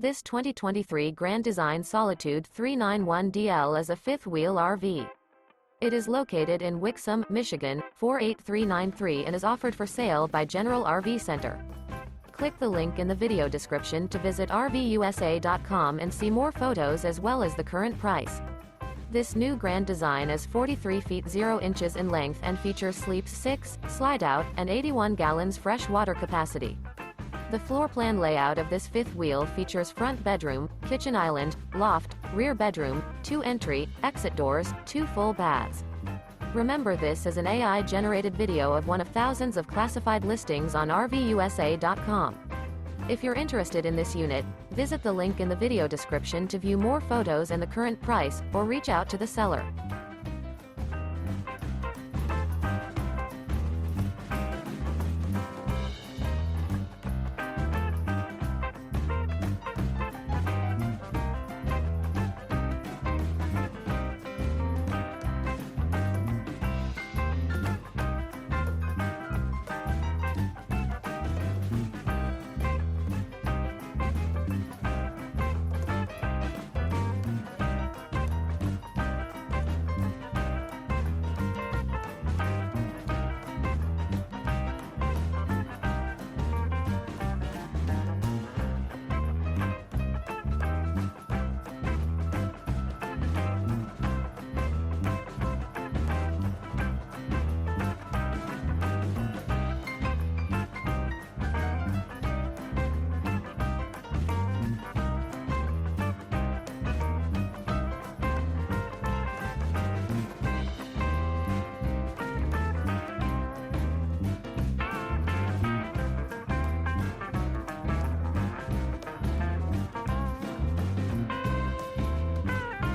This 2023 Grand Design Solitude 391DL is a fifth-wheel RV. It is located in Wixom, Michigan, 48393 and is offered for sale by General RV Center. Click the link in the video description to visit RVUSA.com and see more photos as well as the current price. This new Grand Design is 43 feet 0 inches in length and features sleeps 6, slide-out, and 81 gallons fresh water capacity. The floor plan layout of this fifth wheel features front bedroom, kitchen island, loft, rear bedroom, 2 entry, exit doors, 2 full baths. Remember, this is an AI-generated video of one of thousands of classified listings on RVUSA.com. If you're interested in this unit, visit the link in the video description to view more photos and the current price, or reach out to the seller.